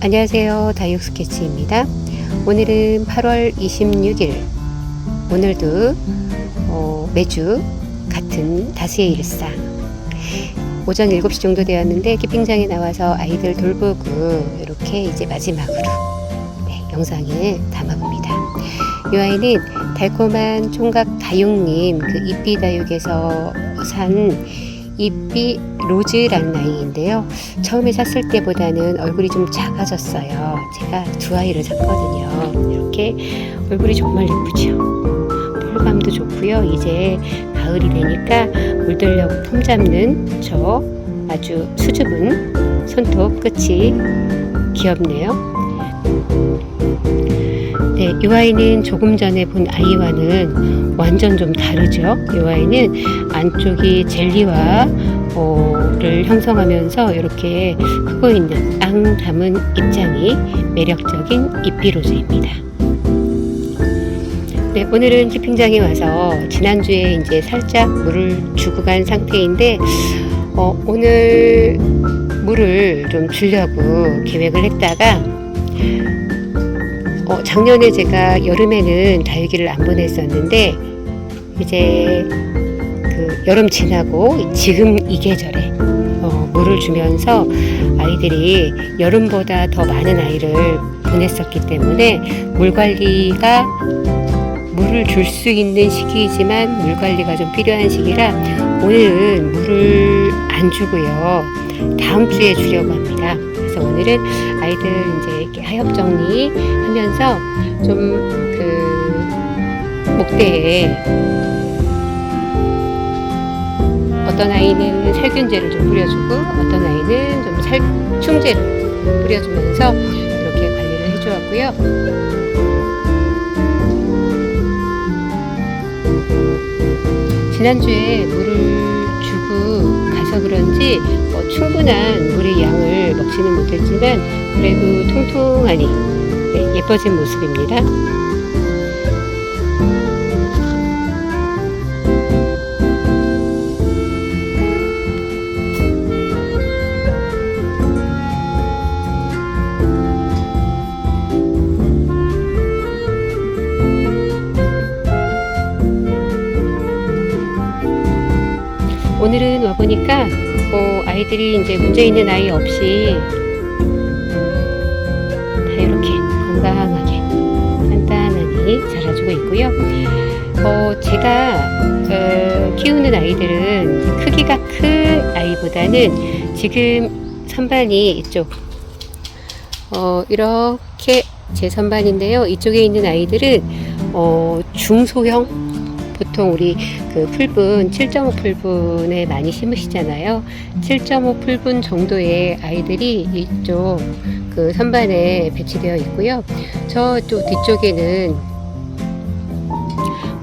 안녕하세요. 다육 스케치입니다. 오늘은 8월 26일. 오늘도 매주 같은 다수의 일상. 오전 7시 정도 되었는데 키핑장에 나와서 아이들 돌보고 이렇게 이제 마지막으로 영상을 담아봅니다. 이 아이는 달콤한 총각 다육님 그 이삐 다육에서 산 이삐 로즈라는 아이인데요. 처음에 샀을 때보다는 얼굴이 좀 작아졌어요. 제가 두 아이를 샀거든요. 이렇게 얼굴이 정말 예쁘죠. 펄감도 좋고요. 이제 가을이 되니까 물들려고 폼 잡는 저 아주 수줍은 손톱 끝이 귀엽네요. 네, 이 아이는 조금 전에 본 아이와는 완전 좀 다르죠. 이 아이는 안쪽이 젤리와 를 형성하면서 이렇게 크고 있는 앙 담은 입장이 매력적인 이삐로즈입니다. 네, 오늘은 키핑장에 와서 지난주에 이제 살짝 물을 주고 간 상태인데 오늘 물을 좀 주려고 계획을 했다가 작년에 제가 여름에는 다육이를 안 보냈었는데 이제 그 여름 지나고 지금 이 계절에 물을 주면서 아이들이 여름보다 더 많은 아이를 보냈었기 때문에 물 관리가 물을 줄 수 있는 시기이지만 물 관리가 좀 필요한 시기라 오늘은 물을 안 주고요. 다음 주에 주려고 합니다. 그래서 오늘은 아이들 이제 이렇게 하엽 정리하면서 좀 그 목대에 어떤 아이는 살균제를 좀 뿌려주고 어떤 아이는 좀 살충제를 뿌려주면서 이렇게 관리를 해주었고요. 지난주에 물을 주고 가서 그런지 충분한 물의 양을 먹지는 못했지만 그래도 통통하니 예뻐진 모습입니다. 오늘은 와보니까 아이들이 이제 문제 있는 아이 없이 다 이렇게 건강하게 단단하게 자라주고 있고요. 제가 키우는 아이들은 크기가 큰 아이보다는 지금 선반이 이쪽 이렇게 제 선반인데요. 이쪽에 있는 아이들은 중소형 보통 우리 그 풀분 7.5 풀분에 많이 심으시잖아요. 7.5 풀분 정도의 아이들이 이쪽 그 선반에 배치되어 있고요. 저쪽 뒤쪽에는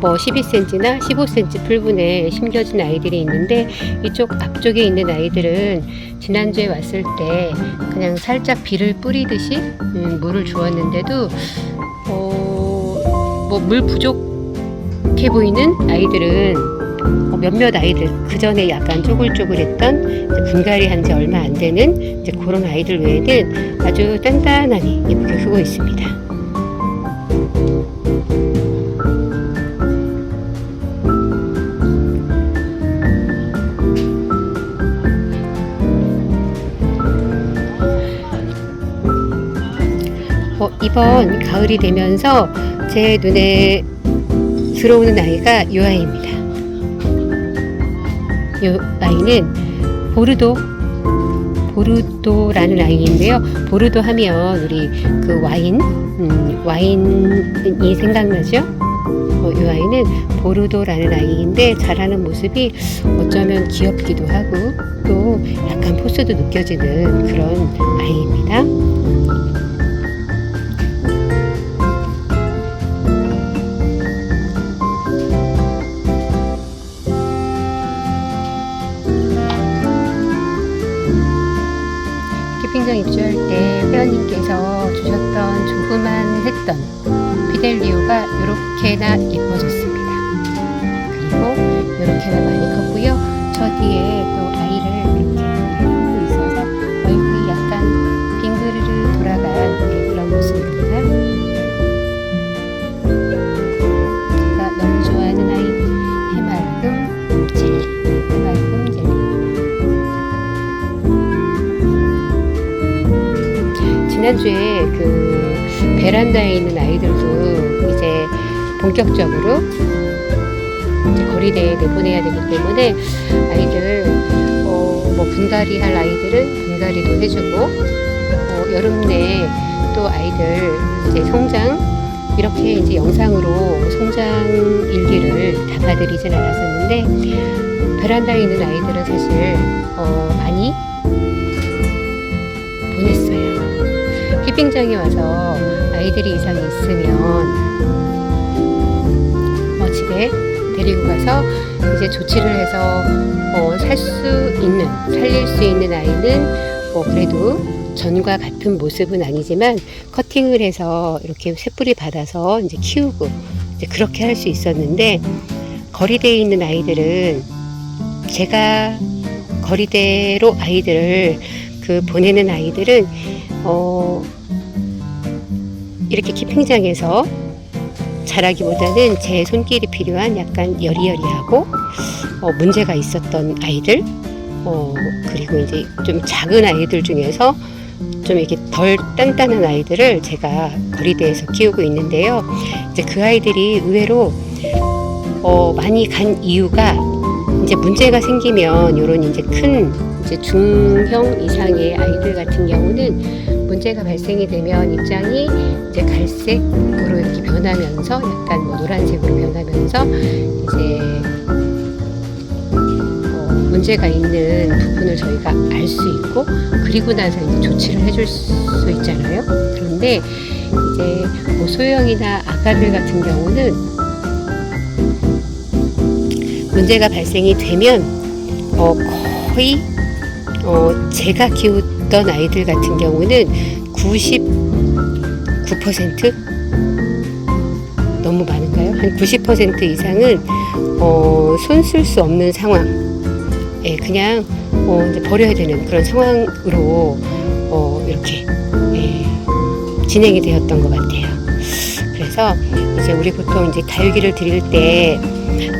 12cm나 15cm 풀분에 심겨진 아이들이 있는데 이쪽 앞쪽에 있는 아이들은 지난주에 왔을 때 그냥 살짝 비를 뿌리듯이 물을 주었는데도 물 부족해 보이는 아이들은 몇몇 아이들 그 전에 약간 쪼글쪼글했던 분갈이 한 지 얼마 안 되는 이제 그런 아이들 외에는 아주 단단하게 예쁘게 크고 있습니다. 이번 가을이 되면서 제 눈에 들어오는 아이가 이 아이입니다. 이 아이는 보르도라는 아이인데요. 보르도 하면 우리 그 와인이 생각나죠? 이 아이는 보르도라는 아이인데 자라는 모습이 어쩌면 귀엽기도 하고 또 약간 포스도 느껴지는 그런 아이입니다. 키핑장 입주할 때 회원님께서 주셨던 조그만 했던 피델리오가 이렇게나 예뻐졌습니다. 그리고 이렇게나 많이 컸고요. 저 뒤에 또 아이를 이렇게 하고 있어서 얼굴이 약간 빙그르르 돌아 지난주에 그 베란다에 있는 아이들도 이제 본격적으로 이제 거리대에 내보내야 되기 때문에 아이들 뭐 분갈이 할 아이들은 분갈이도 해주고 여름 내 또 아이들 이제 성장 이렇게 이제 영상으로 성장 일기를 담아드리진 않았었는데 베란다에 있는 아이들은 사실 많이 보냈어요. 키핑장에 와서 아이들이 이상이 있으면 집에 데리고 가서 이제 조치를 해서 살릴 수 있는 아이는 그래도 전과 같은 모습은 아니지만 커팅을 해서 이렇게 쇳뿌리 받아서 이제 키우고 이제 그렇게 할 수 있었는데 거리대에 있는 아이들은 제가 거리대로 아이들을 보내는 아이들은 이렇게 키핑장에서 자라기보다는 제 손길이 필요한 약간 여리여리하고 문제가 있었던 아이들 그리고 이제 좀 작은 아이들 중에서 좀 이렇게 덜 단단한 아이들을 제가 거리대에서 키우고 있는데요. 이제 그 아이들이 의외로 많이 간 이유가 이제 문제가 생기면 요런 이제 큰 이제 중형 이상의 아이들 같은 경우는 문제가 발생이 되면 입장이 이제 갈색으로 이렇게 변하면서 약간 뭐 노란색으로 변하면서 이제 문제가 있는 부분을 저희가 알 수 있고 그리고 나서 이제 조치를 해줄 수 있잖아요. 그런데 이제 뭐 소형이나 아가들 같은 경우는 문제가 발생이 되면 거의 제가 키웠던 아이들 같은 경우는 99% 너무 많은가요? 한 90% 이상은 손 쓸 수 없는 상황. 예, 그냥 이제 버려야 되는 그런 상황으로 이렇게 진행이 되었던 것 같아요. 그래서 이제 우리 보통 이제 다육이를 드릴 때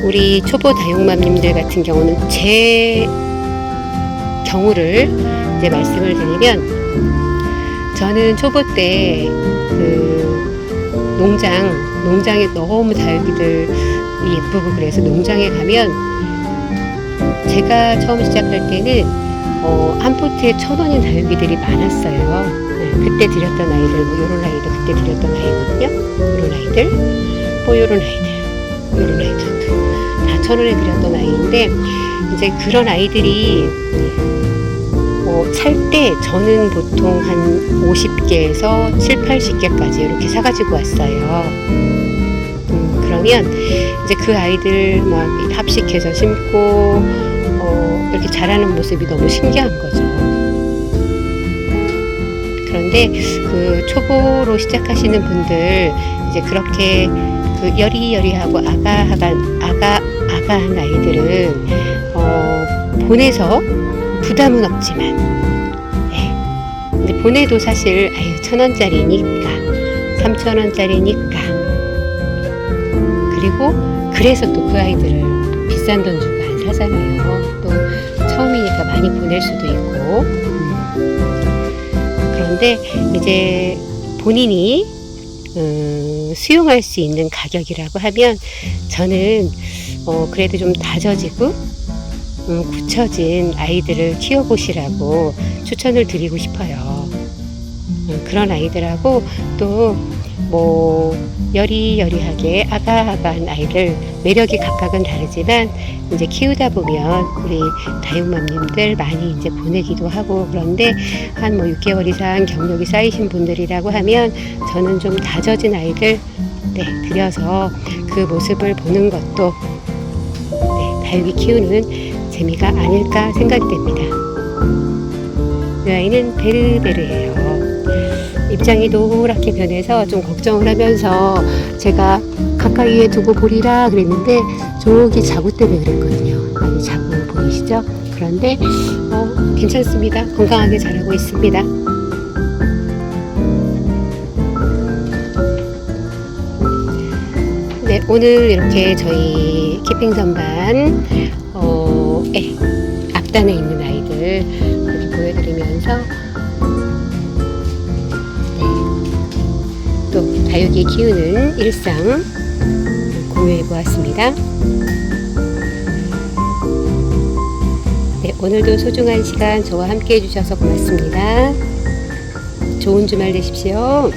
우리 초보 다육맘님들 같은 경우는 제 경우를 이제 말씀을 드리면 저는 초보 때 농장에 너무 다육이들 예쁘고 그래서 농장에 가면 제가 처음 시작할 때는 한 포트에 1,000원인 다육이들이 많았어요. 네, 그때 드렸던 아이들, 뭐 요런 아이도 그때 드렸던 아이거든요. 요런 아이들, 뭐 요런 아이들도 다 1,000원에 드렸던 아이인데 이제 그런 아이들이 찰 때 저는 보통 한 50개에서 7, 80개까지 이렇게 사가지고 왔어요. 그러면 이제 그 아이들 막 합식해서 심고 이렇게 자라는 모습이 너무 신기한 거죠. 그런데 그 초보로 시작하시는 분들 이제 그렇게 그 여리여리하고 아가한 아이들은 보내서 부담은 없지만 근데 보내도 사실 1,000원짜리니까 3,000원짜리니까 그리고 그래서 또 그 아이들을 비싼 돈 주고 안 사잖아요. 또 처음이니까 많이 보낼 수도 있고 그런데 이제 본인이 수용할 수 있는 가격이라고 하면 저는 그래도 좀 다져지고 굳혀진 아이들을 키워보시라고 추천을 드리고 싶어요. 그런 아이들하고 또 뭐 여리여리하게 아가아가한 아이들 매력이 각각은 다르지만 이제 키우다 보면 우리 다육맘님들 많이 이제 보내기도 하고 그런데 한 뭐 6개월 이상 경력이 쌓이신 분들이라고 하면 저는 좀 다져진 아이들 들여서 그 모습을 보는 것도 다육이 키우는 재미가 아닐까 생각됩니다. 이 아이는 베르베르예요. 입장이 노랗게 변해서 좀 걱정을 하면서 제가 가까이에 두고 보리라 그랬는데 저기 자구 때문에 그랬거든요. 많이 자구 보이시죠? 그런데 괜찮습니다. 건강하게 자라고 있습니다. 네, 오늘 이렇게 저희 키핑 전반 앞단에 있는 아이들 이렇게 보여드리면서 다육이 키우는 일상 공유해 보았습니다. 네, 오늘도 소중한 시간 저와 함께 해주셔서 고맙습니다. 좋은 주말 되십시오.